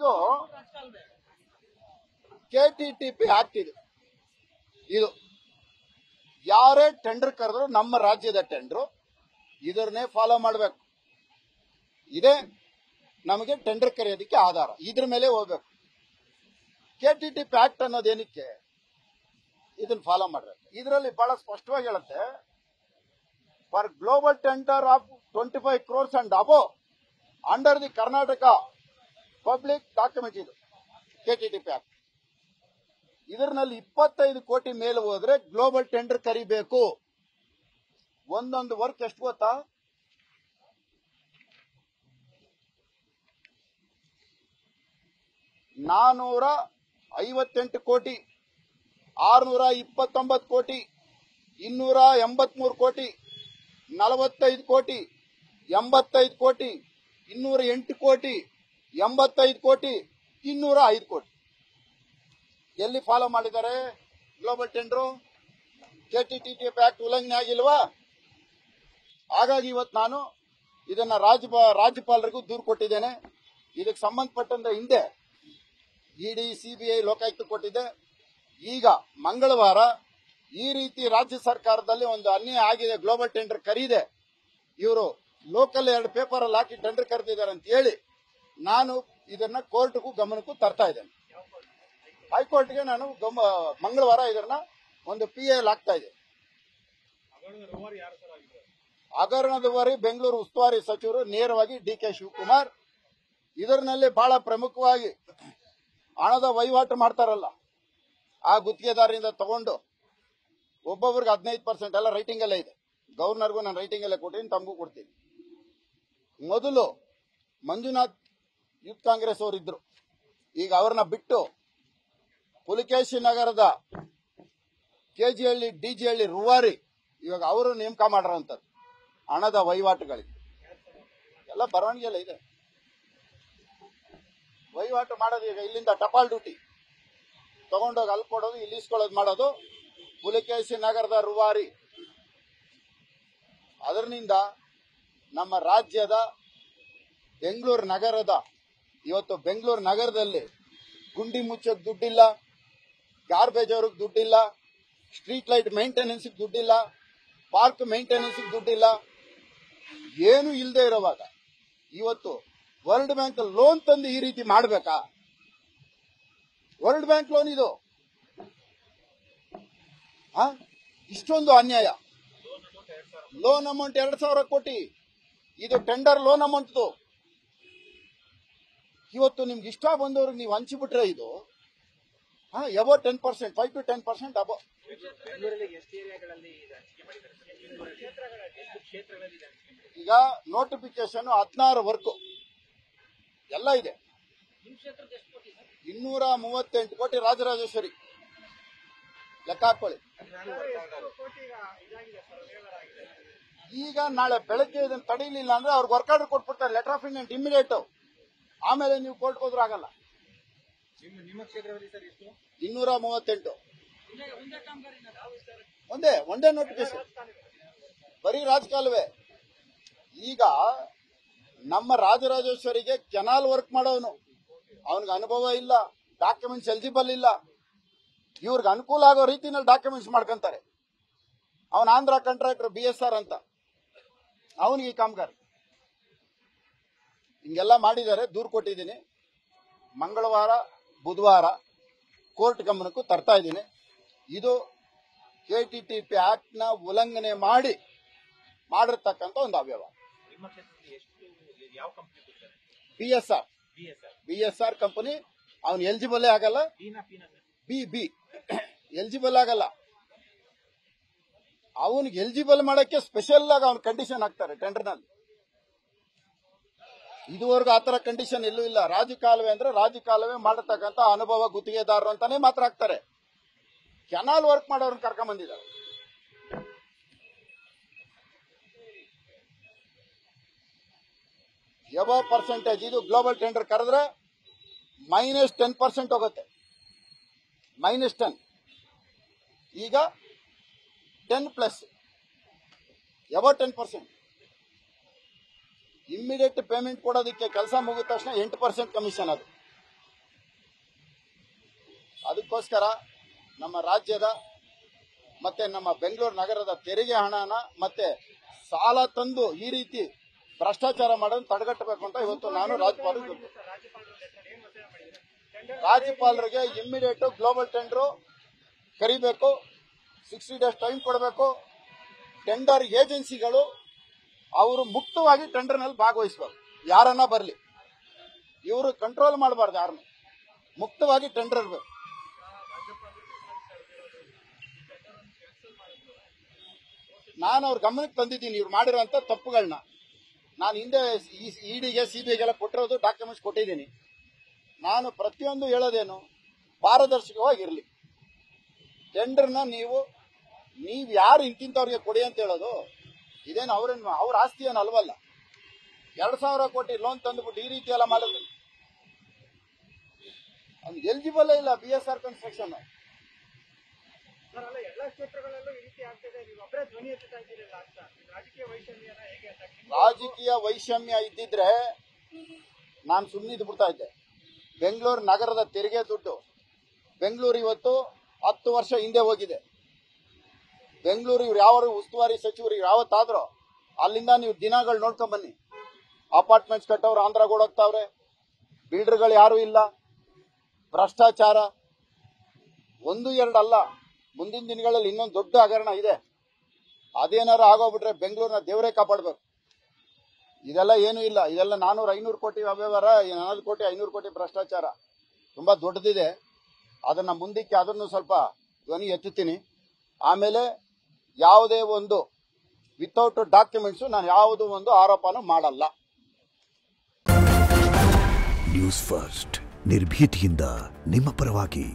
ಇದು ಕೆಟಿಟಿಪಿ ಆಕ್ಟ್ ಇದು ಯಾರೇ ಟೆಂಡರ್ ಕರೆದ್ರು ನಮ್ಮ ರಾಜ್ಯದ ಟೆಂಡರ್ ಇದನ್ನೇ ಫಾಲೋ ಮಾಡಬೇಕು. ಇದೇ ನಮಗೆ ಟೆಂಡರ್ ಕರೆಯೋದಕ್ಕೆ ಆಧಾರ, ಇದ್ರ ಮೇಲೆ ಹೋಗ್ಬೇಕು. ಕೆಟಿಟಿಪಿ ಆಕ್ಟ್ ಅನ್ನೋದೇನಕ್ಕೆ ಇದನ್ನ ಫಾಲೋ ಮಾಡಬೇಕು. ಇದರಲ್ಲಿ ಬಹಳ ಸ್ಪಷ್ಟವಾಗಿ ಹೇಳುತ್ತೆ, for global tender of 25 crores and above under the Karnataka public document ಇದು ಕೆಟಿಟಿಪಿ ಆಕ್ಟ್. ಇದರಲ್ಲಿ 25 ಕೋಟಿ ಮೇಲೆ ಹೋದ್ರೆ ಗ್ಲೋಬಲ್ ಟೆಂಡರ್ ಕರಿಬೇಕು. ಒಂದೊಂದು ವರ್ಕ್ ಎಷ್ಟು ಗೊತ್ತಾ? 458 ಕೋಟಿ, 629 ಕೋಟಿ, 283 ಕೋಟಿ, 45 ಕೋಟಿ, 85 ಕೋಟಿ, 208 ಕೋಟಿ, 85 ಕೋಟಿ, 205 ಕೋಟಿ. ಎಲ್ಲಿ ಫಾಲೋ ಮಾಡಿದ್ದಾರೆ ಗ್ಲೋಬಲ್ ಟೆಂಡರ್? ಕೆಟಿಟಿಪಿ ಆಕ್ಟ್ ಉಲ್ಲಂಘನೆ ಆಗಿಲ್ವಾ? ಹಾಗಾಗಿ ಇವತ್ತು ನಾನು ಇದನ್ನ ರಾಜ್ಯಪಾಲರಿಗೂ ದೂರು ಕೊಟ್ಟಿದ್ದೇನೆ. ಇದಕ್ಕೆ ಸಂಬಂಧಪಟ್ಟಂತೆ ಹಿಂದೆ ಇಡಿ, ಸಿಬಿಐ, ಲೋಕಾಯುಕ್ತ ಕೊಟ್ಟಿದ್ದೆ. ಈಗ ಮಂಗಳವಾರ ಈ ರೀತಿ ರಾಜ್ಯ ಸರ್ಕಾರದಲ್ಲಿ ಒಂದು ಅನ್ಯಾಯ ಆಗಿದೆ, ಗ್ಲೋಬಲ್ ಟೆಂಡರ್ ಕರೀದೆ, ಇವರು ಲೋಕಲ್ 2 ಪೇಪರ್ ಅಲ್ಲಿ ಹಾಕಿ ಟೆಂಡರ್ ಕರೆದಿದ್ದಾರೆ ಅಂತ ಹೇಳಿ ನಾನು ಇದನ್ನ ಕೋರ್ಟ್ಗೂ ಗಮನಕ್ಕೂ ತರ್ತಾ ಇದ್ದೇನೆ. ಹೈಕೋರ್ಟ್ಗೆ ನಾನು ಮಂಗಳವಾರ ಇದನ್ನ ಒಂದು PI ಹಾಕ್ತಾ ಇದೆ. ಹಗರಣದವರೆಗೆ ಬೆಂಗಳೂರು ಉಸ್ತುವಾರಿ ಸಚಿವರು ನೇರವಾಗಿ DK ಶಿವಕುಮಾರ್. ಇದರಲ್ಲಿ ಬಹಳ ಪ್ರಮುಖವಾಗಿ ಹಣದ ವಹಿವಾಟು ಮಾಡ್ತಾರಲ್ಲ, ಆ ಗುತ್ತಿಗೆದಾರರಿಂದ ತಗೊಂಡು ಒಬ್ಬೊಬ್ಬರಿಗೆ 15% ಎಲ್ಲ ರೈಟಿಂಗ್ ಅಲ್ಲೇ ಇದೆ. ಗವರ್ನರ್ಗೂ ನಾನು ರೈಟಿಂಗ್ ಅಲ್ಲೇ ಕೊಟ್ಟಿದ್ದೀನಿ, ತಮಗೂ ಕೊಡ್ತೀನಿ. ಮೊದಲು ಮಂಜುನಾಥ್ ಯೂತ್ ಕಾಂಗ್ರೆಸ್ ಅವರಿದ್ರು, ಈಗ ಅವ್ರನ್ನ ಬಿಟ್ಟು ಪುಲಿಕೇಶಿ ನಗರದ ಕೆಜಿಹಳ್ಳಿ, DGಹಳ್ಳಿ ರೂವಾರಿ ಇವಾಗ ಅವರು ನೇಮಕ ಮಾಡಿರೋಂಥದ್ದು ಹಣದ ವಹಿವಾಟುಗಳಿಗೆ ಎಲ್ಲ ಬರವಣಿಗೆಲ್ಲ ಇದೆ. ವಹಿವಾಟು ಮಾಡೋದು ಈಗ ಇಲ್ಲಿಂದ ಟಪಾಲ್ ಡ್ಯೂಟಿ ತಗೊಂಡೋಗಿ ಅಲ್ಲಿ ಕೊಡೋದು, ಇಲ್ಲಿ ಇಸ್ಕೊಳ್ಳೋದು ಮಾಡೋದು ಪುಲಿಕೇಶಿ ನಗರದ ರೂವಾರಿ. ಅದರಿಂದ ನಮ್ಮ ರಾಜ್ಯದ ಬೆಂಗಳೂರು ನಗರದ ಇವತ್ತು ಬೆಂಗಳೂರು ನಗರದಲ್ಲಿ ಗುಂಡಿ ಮುಚ್ಚೋಕ್ ದುಡ್ಡಿಲ್ಲ, ಗಾರ್ಬೇಜ್ ಅವ್ರಿಗೆ ದುಡ್ಡಿಲ್ಲ, ಸ್ಟ್ರೀಟ್ ಲೈಟ್ ಮೇಂಟೆನೆನ್ಸ್ ದುಡ್ಡಿಲ್ಲ, ಪಾರ್ಕ್ ಮೇಂಟೆನೆನ್ಸ್ ದುಡ್ಡಿಲ್ಲ, ಏನು ಇಲ್ಲದೆ ಇರೋವಾಗ ಇವತ್ತು ವರ್ಲ್ಡ್ ಬ್ಯಾಂಕ್ ಲೋನ್ ತಂದು ಈ ರೀತಿ ಮಾಡಬೇಕಾ? ವರ್ಲ್ಡ್ ಬ್ಯಾಂಕ್ ಲೋನ್ ಇದು ಇಷ್ಟೊಂದು ಅನ್ಯಾಯ. ಲೋನ್ ಅಮೌಂಟ್ 2,000 ಕೋಟಿ, ಇದು ಟೆಂಡರ್ ಲೋನ್ ಅಮೌಂಟ್. ಇವತ್ತು ನಿಮ್ಗೆ ಇಷ್ಟ ಬಂದವ್ರಿಗೆ ನೀವು ಹಂಚಿಬಿಟ್ರೆ ಇದು ಎಬೋ 10%, 5 to 10% ಅಬೋ. ಈಗ ನೋಟಿಫಿಕೇಶನ್ 16 ವರ್ಕು ಎಲ್ಲ ಇದೆ. 238 ಕೋಟಿ ರಾಜರಾಜೇಶ್ವರಿ ಲೆಕ್ಕ ಹಾಕೊಳ್ಳಿ. ಈಗ ನಾಳೆ ಬೆಳಗ್ಗೆ ಇದನ್ನು ತಡೀಲಿಲ್ಲ ಅಂದ್ರೆ ಅವ್ರಿಗೆ ವರ್ಕ್ ಆರ್ಡರ್ ಕೊಟ್ಬಿಡ್ತಾರೆ, ಲೆಟರ್ ಆಫ್ ಇಂಟೆಂಟ್ ಇಮಿಡಿಯೇಟ್. ಆಮೇಲೆ ನೀವು ಕೋರ್ಟ್ ಹೋದ್ರೂ ಆಗಲ್ಲ. 238 ಒಂದೇ ನೋಟಿಫಿಕೇಶನ್, ಬರೀ ರಾಜಕಾಲುವೆ. ಈಗ ನಮ್ಮ ರಾಜರಾಜೇಶ್ವರಿಗೆ ಕೆನಾಲ್ ವರ್ಕ್ ಮಾಡೋನು, ಅವನಿಗೆ ಅನುಭವ ಇಲ್ಲ, ಡಾಕ್ಯುಮೆಂಟ್ಸ್ ಎಲಿಜಿಬಲ್ ಇಲ್ಲ. ಇವ್ರಿಗೆ ಅನುಕೂಲ ಆಗೋ ರೀತಿನಲ್ಲಿ ಡಾಕ್ಯುಮೆಂಟ್ಸ್ ಮಾಡ್ಕೊಂತಾರೆ. ಅವನ ಆಂಧ್ರ ಕಾಂಟ್ರಾಕ್ಟರ್ BSR ಅಂತ, ಅವನಿಗೆ ಕಾಮಗಾರಿ ಹಿಂಗೆಲ್ಲ ಮಾಡಿದ್ದಾರೆ. ದೂರು ಕೊಟ್ಟಿದ್ದೀನಿ. ಮಂಗಳವಾರ, ಬುಧವಾರ ಕೋರ್ಟ್ ಗಮನಕ್ಕೂ ತರ್ತಾ ಇದ್ದೀನಿ. ಇದು ಕೆಟಿಟಿಪಿ ಆಕ್ಟ್ ನ ಉಲ್ಲಂಘನೆ ಮಾಡಿರ್ತಕ್ಕಂಥ ಒಂದು ಅವ್ಯವಹಾರ. BSR ಕಂಪನಿ ಅವನು ಎಲಿಜಿಬಲ್ ಆಗಲ್ಲ, ಬಿ ಎಲಿಜಿಬಲ್ ಆಗಲ್ಲ. ಅವನಿಗೆ ಎಲಿಜಿಬಲ್ ಮಾಡಕ್ಕೆ ಸ್ಪೆಷಲ್ ಆಗಿ ಅವ್ನ ಕಂಡೀಷನ್ ಹಾಕ್ತಾರೆ ಟೆಂಡರ್ ನಲ್ಲಿ. ಇದುವರೆಗೂ ಆತರ ಕಂಡೀಷನ್ ಎಲ್ಲೂ ಇಲ್ಲ. ರಾಜಕಾಲುವೆ ಅಂದ್ರೆ ರಾಜಕಾಲುವೆ ಮಾಡತಕ್ಕಂತ ಅನುಭವ ಗುತ್ತಿಗೆದಾರರು ಅಂತಾನೆ ಮಾತ್ರ ಹಾಕ್ತಾರೆ. ಕೆನಾಲ್ ವರ್ಕ್ ಮಾಡೋರನ್ನ ಕರ್ಕೊಂಡ್ ಬಂದಿದ್ದಾರೆ. ಎಬೋ ಪರ್ಸೆಂಟೇಜ್ ಇದು ಗ್ಲೋಬಲ್ ಟೆಂಡರ್ ಕರೆದ್ರೆ -10% ಹೋಗುತ್ತೆ. -10 ಈಗ 10+ ಎಬೋ 10%. ಇಮ್ಮಿಡಿಯೇಟ್ ಪೇಮೆಂಟ್ ಕೊಡೋದಕ್ಕೆ ಕೆಲಸ ಮುಗಿದ ತಕ್ಷಣ 8% ಕಮಿಷನ್. ಅದು ಅದಕ್ಕೋಸ್ಕರ ನಮ್ಮ ರಾಜ್ಯದ ಮತ್ತೆ ನಮ್ಮ ಬೆಂಗಳೂರು ನಗರದ ತೆರಿಗೆ ಹಣನ ಮತ್ತೆ ಸಾಲ ತಂದು ಈ ರೀತಿ ಭ್ರಷ್ಟಾಚಾರ ಮಾಡೋದನ್ನು ತಡೆಗಟ್ಟಬೇಕು ಅಂತ ಇವತ್ತು ನಾನು ರಾಜ್ಯಪಾಲರಿಗೆ ಇಮ್ಮಿಡಿಯೇಟ್ ಗ್ಲೋಬಲ್ ಟೆಂಡರ್ ಕರಿಬೇಕು, 60 days ಟೈಮ್ ಕೊಡಬೇಕು. ಟೆಂಡರ್ ಏಜೆನ್ಸಿಗಳು ಅವರು ಮುಕ್ತವಾಗಿ ಟೆಂಡರ್ನಲ್ಲಿ ಭಾಗವಹಿಸಬೇಕು. ಯಾರನ್ನ ಬರಲಿ, ಇವರು ಕಂಟ್ರೋಲ್ ಮಾಡಬಾರ್ದು, ಯಾರನ್ನ ಮುಕ್ತವಾಗಿ ಟೆಂಡರ್ ಇರಬೇಕು. ನಾನು ಅವ್ರ ಗಮನಕ್ಕೆ ತಂದಿದ್ದೀನಿ ಇವ್ರು ಮಾಡಿರೋಂಥ ತಪ್ಪುಗಳನ್ನ. ನಾನು ಹಿಂದೆ ಇಡಿಗೆ ಸಿಬಿಐಗೆಲ್ಲ ಕೊಟ್ಟಿರೋದು ಡಾಕ್ಯುಮೆಂಟ್ಸ್ ಕೊಟ್ಟಿದ್ದೀನಿ. ನಾನು ಪ್ರತಿಯೊಂದು ಹೇಳೋದೇನು, ಪಾರದರ್ಶಕವಾಗಿರಲಿ. ಟೆಂಡರ್ನ ನೀವು ಯಾರು ಇಂತಿಂತವ್ರಿಗೆ ಕೊಡಿ ಅಂತ ಹೇಳೋದು, ಇದೇನು ಅವ್ರ ಆಸ್ತಿ ಏನು ಅಲ್ವಲ್ಲ. 2,000 ಕೋಟಿ ಲೋನ್ ತಂದುಬಿಟ್ಟು ಈ ರೀತಿ ಎಲ್ಲ ಮಾಡೋದು ಅವ್ನು ಎಲಿಜಿಬಲ್ ಇಲ್ಲ. BSR ಕನ್ಸ್ಟ್ರಕ್ಷನ್ ರಾಜಕೀಯ ವೈಷಮ್ಯ ಇದ್ದಿದ್ರೆ ನಾನು ಸುಮ್ಮನಿದ್ದು ಬಿಡ್ತಾ ಇದ್ದೆ. ಬೆಂಗಳೂರು ನಗರದ ತೆರಿಗೆ ದುಡ್ಡು ಬೆಂಗಳೂರು ಇವತ್ತು 10 ವರ್ಷ ಹಿಂದೆ ಹೋಗಿದೆ. ಬೆಂಗಳೂರು ಇವ್ರು ಯಾವ ಉಸ್ತುವಾರಿ ಸಚಿವರು ಯಾವತ್ತಾದ್ರೂ ಅಲ್ಲಿಂದ ನೀವು ದಿನಗಳು ನೋಡ್ಕೊಂಡ್ ಬನ್ನಿ. ಅಪಾರ್ಟ್ಮೆಂಟ್ಸ್ ಕಟ್ಟೋರು ಆಂಧ್ರಗೋಡ್ ಹೋಗ್ತಾವ್ರೆ, ಬಿಲ್ಡರ್ಗಳು ಯಾರು ಇಲ್ಲ, ಭ್ರಷ್ಟಾಚಾರ 1-2 ಅಲ್ಲ, ಮುಂದಿನ ದಿನಗಳಲ್ಲಿ ಇನ್ನೊಂದು ದೊಡ್ಡ ಹಗರಣ ಇದೆ. ಅದೇನಾರು ಆಗೋಗ್ಬಿಟ್ರೆ ಬೆಂಗಳೂರಿನ ದೇವರೇ ಕಾಪಾಡಬೇಕು. ಇದೆಲ್ಲ ಏನೂ ಇಲ್ಲ. ಇದೆಲ್ಲ 400-500 ಕೋಟಿ ಅವ್ಯವಹಾರ, 4 ಕೋಟಿ 500 ಕೋಟಿ ಭ್ರಷ್ಟಾಚಾರ ತುಂಬಾ ದೊಡ್ಡದಿದೆ. ಅದನ್ನ ಮುಂದಕ್ಕೆ ಅದನ್ನು ಸ್ವಲ್ಪ ಧ್ವನಿ ಎತ್ತುತ್ತೀನಿ. ಆಮೇಲೆ ಯಾವುದೇ ಒಂದು ವಿತೌಟ್ ಡಾಕ್ಯುಮೆಂಟ್ಸ್ ನಾನು ಯಾವುದೋ ಒಂದು ಆರೋಪನೂ ಮಾಡಲ್ಲ. ನ್ಯೂಸ್ ಫಸ್ಟ್ ನಿರ್ಭೀತಿಯಿಂದ ನಿಮ್ಮ ಪರವಾಗಿ.